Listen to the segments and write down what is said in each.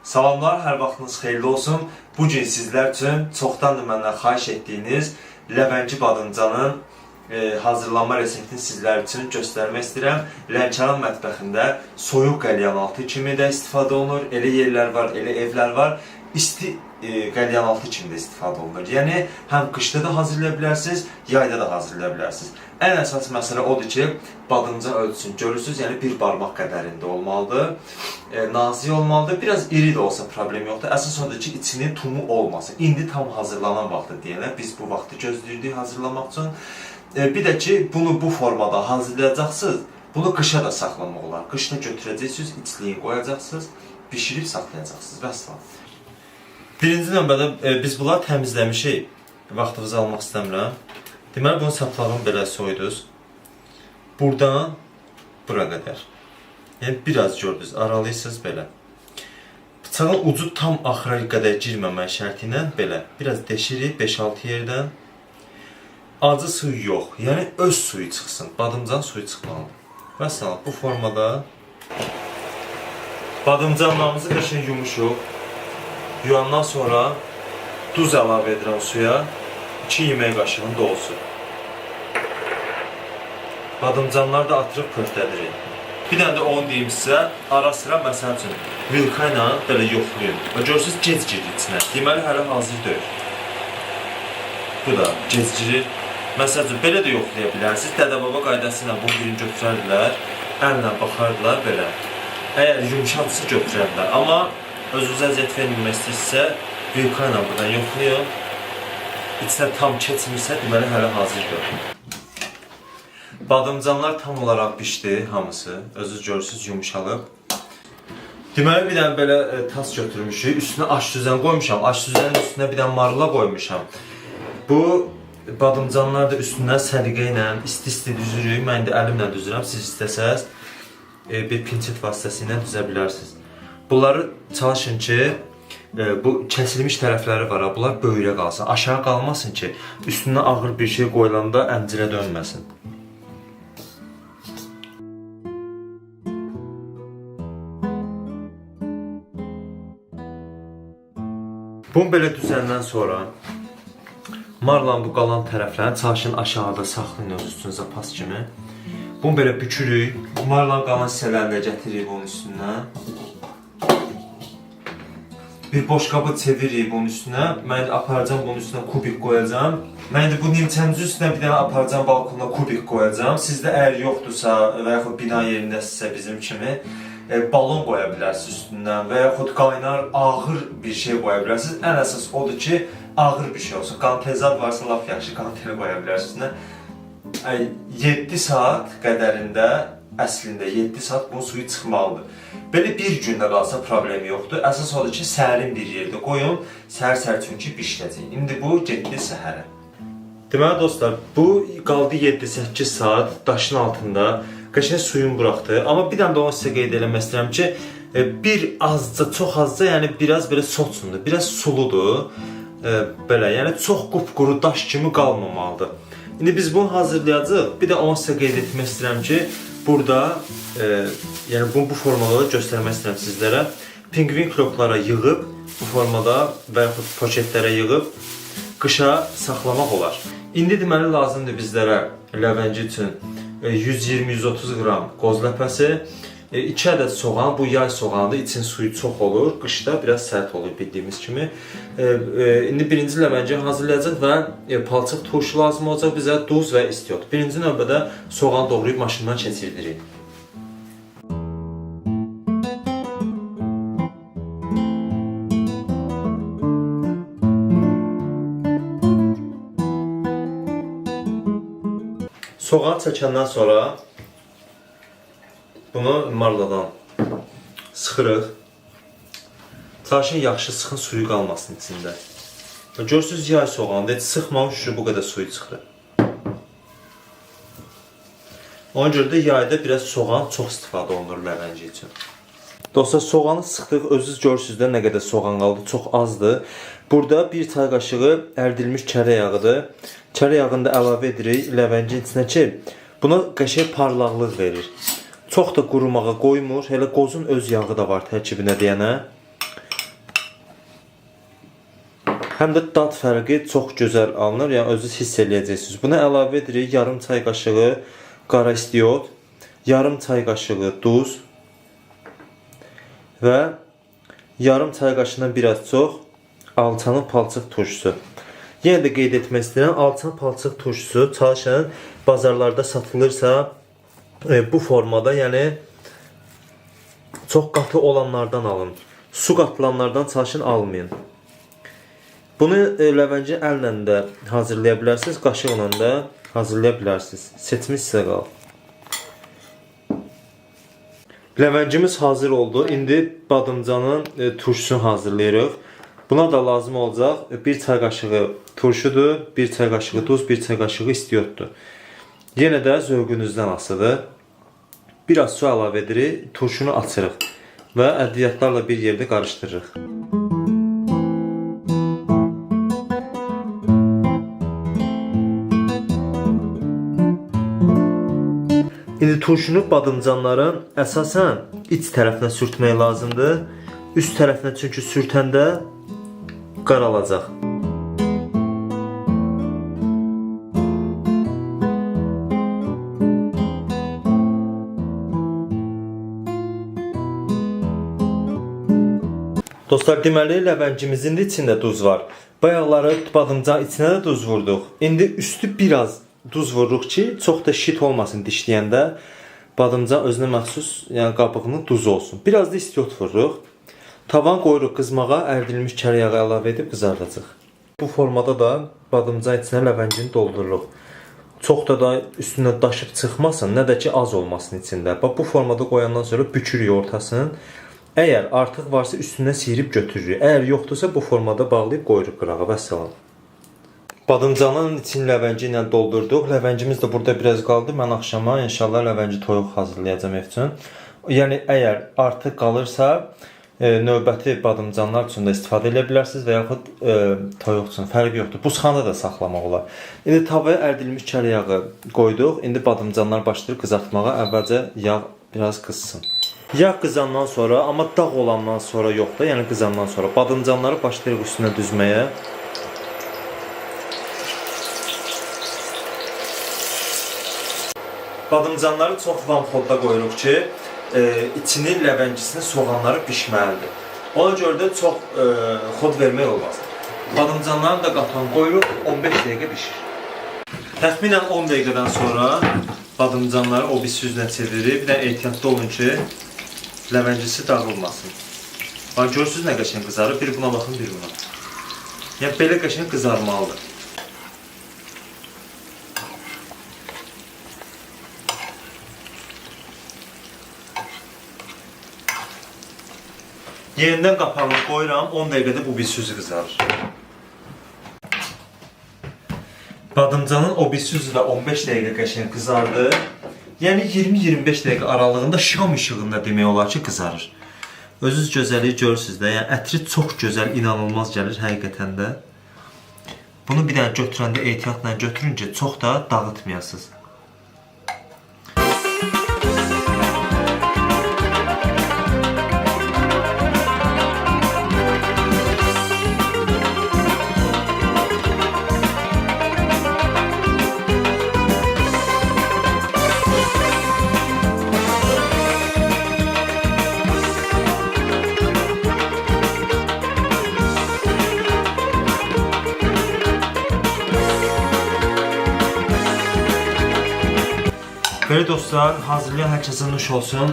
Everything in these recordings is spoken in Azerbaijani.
Salamlar, hər vaxtınız xeyirli olsun. Bu gün sizlər üçün çoxdandır məndən xahiş etdiyiniz Ləvəngi badımcanın hazırlanma reseptini sizlər üçün göstərmək istəyirəm. Lənkəran mətbəxində soyuq qəlyanaltı kimi də istifadə olunur. Elə yerlər var, elə evlər var. İsti qəlyanaltı kimi də istifadə olunur. Yəni, həm qışda da hazırlaya bilərsiniz, yayda da hazırlaya bilərsiniz. Ən əsas məsələ odur ki, badımcan ölçüsünü görürsünüz, yəni bir barmaq qədərində olmalıdır. Nazik olmalıdır, biraz iri də olsa problem yoxdur. Əsas odur ki, içinin tumu olmasın. İndi tam hazırlanan vaxtı deyənə, biz bu vaxtı gözləyirdik hazırlamaq üçün. Bir də ki, bunu bu formada hazırlayacaqsınız, bunu qışa da saxlamaq olar. Qışda götürəcəksiniz, içliyin qoyacaqsınız, pişirib saxlayacaqsınız və s. Birinci növbədə biz bunları təmizləmişik, vaxtınızı almaq istəmirəm. Deməli, bunun saplağını belə soydunuz. Buradan bura qədər. Yəni, biraz gördünüz, aralayırsınız belə. Bıçağın ucu tam axıra qədər girməmək şərti ilə belə. Biraz deşirik 5-6 yerdən. Acı suyu yox, yəni öz suyu çıxsın, badımcan suyu çıxmalıdır. Məsələn, bu formada badımcanlarımızı qəşəng yumuşuq. Yuyandan sonra duz əlavə edirəm suya, 2 yemək qaşığının dolusu. Badımcanları da atırıb pörtlədirik. Bir dənə də onu deyim sizə, ara sıra məsəl üçün vilka ilə belə yoxlayın. Və görürsünüz, gec girir içinə. Deməli, hələ hazır deyil. Bu da gec girir. Məsəl üçün, belə də yoxlaya bilərsiniz. Dədə-baba qaydası ilə bunu birini götürərlər, əllə baxardılar belə. Əgər yumuşaqsı götürərlər. Amma özünüzə əziyyət verməmək istəyirsə, vilka ilə buradan yoxlayın. İçinə tam keçmirsə, deməli, hələ hazır görün. Badımcanlar tam olaraq pişdi, hamısı. Özünüz görürsünüz, yumuşalıb. Deməli, bir dənə belə tas götürmüşük. Üstünə aş süzən qoymuşam. Aş süzənin üstünə bir dənə marula qoymuşam. Bu badımcanlar da üstündən səliqə ilə isti-isti düzürük. Mən də əlimlə düzürəm. Siz istəsəz bir pinçet vasitəsilə düzə bilərsiniz. Bunları çalışın ki, bu kəsilmiş tərəfləri var, bunlar böyrə qalsın. Aşağı qalmasın ki, üstünə ağır bir şey qoyulanda əncirə dönməsin. Bunu belə düzəndən sonra marlan bu qalan tərəflərini çalışın aşağıda saxlayın öz üstünüzə pas kimi. Bunu belə bükürük. Marlan qalan hissələrini də gətiririk bunun üstündən. Bir boş qabı çeviririk bunun üstünə. Mən aparacam bunun üstünə kubik qoyacam. Mən də bu nimçəmizin üstünə bir dənə aparacam balkonda kubik qoyacam. Sizdə əgər yoxdursa və yaxud bina yerindəsinizsə bizim kimi balon qoya bilərsiniz üstündən və yaxud qaynar, ağır bir şey qoya bilərsiniz. Ən əsas odur ki, ağır bir şey olsun. Qantezat varsa, laf yaxşı qanteli qoya bilərsiniz üstünə. 7 saat qədərində, əslində 7 saat bunun suyu çıxmalıdır. Belə bir gündə qalsa problemi yoxdur. Əsas odur ki, sərin bir yerdə qoyun, səhər-səhər çünki bişirəcək. İndi bu getdi səhərə. Deməli dostlar, bu qaldı 7-8 saat daşın altında. Qəşəng suyun buraxdı. Amma bir dənə də onu sizə qeyd eləmək istəyirəm ki, bir azca, çox azca, yəni biraz belə soçundur, biraz suludur. Belə, yəni çox qupquru daş kimi qalmamalıdır. İndi biz bunu hazırlayacağıq. Bir də onu sizə qeyd etmək istəyirəm ki, burada, yəni bunu bu formada göstərmək istəyirəm sizlərə. Pingvin kroklara yığıb, bu formada və yaxud poşetlərə yığıb, qışa saxlamaq olar. İndi deməli lazımdır bizlərə ləvəngi üçün 120-130 qram qoz ləpəsi, 2 ədəd soğan, bu yay soğanıdır, için suyu çox olur, qışda biraz sərt olur bildiyimiz kimi. İndi birinci ləvəngi hazırlayacaq və palçıq turşu lazım olacaq bizə, duz və istiot. Birinci növbədə soğan doğrayıb maşından keçirdirik. Soğan çəkəndən sonra bunu marladan sıxırıq. Çalışın yaxşı sıxın, suyu qalmasın içində. Görürsünüz, yay soğandır, heç sıxmamış bu qədər suyu çıxır. Ona görə də yayda biraz soğan çox istifadə olunur ləvəngi üçün. Dostlar, soğanı sıxdıq, özünüz görürsünüz də nə qədər soğan qaldı, çox azdır. Burada 1 çay qaşığı ərdilmiş kərə yağıdır. Kərə yağını da əlavə edirik ləvəngin içinə ki, buna qəşəng parlaqlıq verir. Çox da qurumağa qoymur, elə qozun öz yağı da var tərkibinə deyənə. Həm də dad fərqi çox gözəl alınır, yəni özünüz hiss eləyəcəksiniz. Buna əlavə edirik yarım çay qaşığı qara istiot, yarım çay qaşığı duz və yarım çay qaşığından biraz çox alçanın palçıq turşusu. Yenə də qeyd etmək istəyirəm, alçan palçıq turşusu çalışın bazarlarda satılırsa bu formada, yəni çox qatı olanlardan alın. Su qatılanlardan çalışın almayın. Bunu ləvənci əllə də hazırlaya bilərsiniz, qaşıqla da hazırlaya bilərsiniz. Seçmiş sizə qalır. Ləvəncimiz hazır oldu. İndi badımcanın turşusunu hazırlayırıq. Buna da lazım olacaq 1 çay qaşığı turşudur, 1 çay qaşığı duz, 1 çay qaşığı istiotdur. Yenə də zövqünüzdən asılıdır. Biraz su əlavə edirik, turşunu açırıq və ədviyyatlarla bir yerdə qarışdırırıq. İndi turşunu badımcanların əsasən iç tərəfinə sürtmək lazımdır. Üst tərəfinə çünki sürtəndə qaralacaq. Dostlar, deməli ləvəncimizin də içində duz var. Bayaqları badımcan içinə də duz vurduq. İndi üstü biraz duz vururuq ki, çox da şit olmasın dişləyəndə. Badımcan özünə məxsus, yəni qabığının duzu olsun. Biraz da istiot vururuq. Tavan qoyuruq qızmağa, ərdilmiş kərə yağı əlavə edib qızardacaq. Bu formada da badımcan içinə ləvəncini doldururuq. Çox da üstünə daşıb çıxmasın, nə də ki az olmasın içində. Bu formada qoyandan sonra bükürük ortasını. Əgər artıq varsa üstündən sıyırıb götürürük. Əgər yoxdursa bu formada bağlayıb qoyuruq qırağa. Vəssalam. Badımcanın içini ləvənci ilə doldurduq. Ləvəncimiz də burada biraz qaldı. Mən axşama inşallah ləvənci toyuq hazırlayacağam ev üçün. Yəni əgər artıq qalırsa növbəti badımcanlar üçün də istifadə edə bilərsiniz və yaxud toyuq üçün fərqi yoxdur. Buzxanada da saxlamaq olar. İndi tavaya ərdilmiş kərə yağı qoyduq. İndi badımcanlar başlayır qızartmağa. Əvvəlcə yağ biraz qızsın. Yağ qızandan sonra, amma dağ olandan sonra yox da, yəni qızandan sonra badımcanları başlayırıq üstünə düzməyə. Badımcanları çox vanxodda qoyuruq ki, içini, ləvəncisini, soğanları pişməlidir. Ona görə də çox xod vermək olmaz. Badımcanları da qatan qoyuruq, 15 dəqiqə pişir. Təxminən 10 dəqiqədən sonra badımcanları o bir süzlə çevirir. Bir də ehtiyatlı olun ki, ləvəncisi dağılmasın. Bax, görürsünüz nə qəşəng qızarır. Bir buna baxın, bir buna. Yəni, belə qəşəng qızarmalıdır. Yenidən qapağını qoyuram, 10 dəqiqədə bu bir süzü qızarır. Badımcanın o bir süzü də 15 dəqiqə qəşəng qızardı. Yəni 20-25 dəqiqə aralığında şam işığında demək olar ki, qızarır. Özünüz gözəlliyi görürsünüz də, yəni ətri çox gözəl, inanılmaz gəlir həqiqətən də. Bunu bir dənə götürəndə ehtiyatla götürün ki, çox da dağıtmayasınız. Belə dostlar, hazırlayan hər kəsə nuş olsun.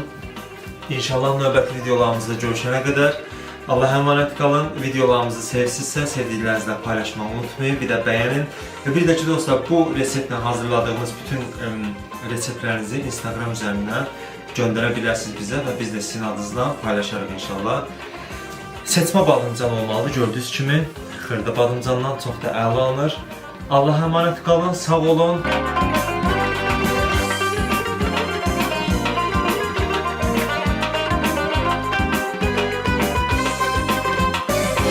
İnşallah növbəti videolarımızda görüşənə qədər Allah'a əmanət qalın. Videolarımızı sevsinizsə, sevdiklərinizlə paylaşmağı unutmayın. Bir də bəyənin. Və bir də ki dostlar, bu reseptlə hazırladığımız bütün reseptlərinizi Instagram üzərindən göndərə bilərsiniz bizə və biz də sizin adınızla paylaşarıq inşallah. Seçmə badımcan olmalıdır, gördüyünüz kimi. Xırda badımcandan çox da əla alınır. Allah'a əmanət qalın, sağ olun.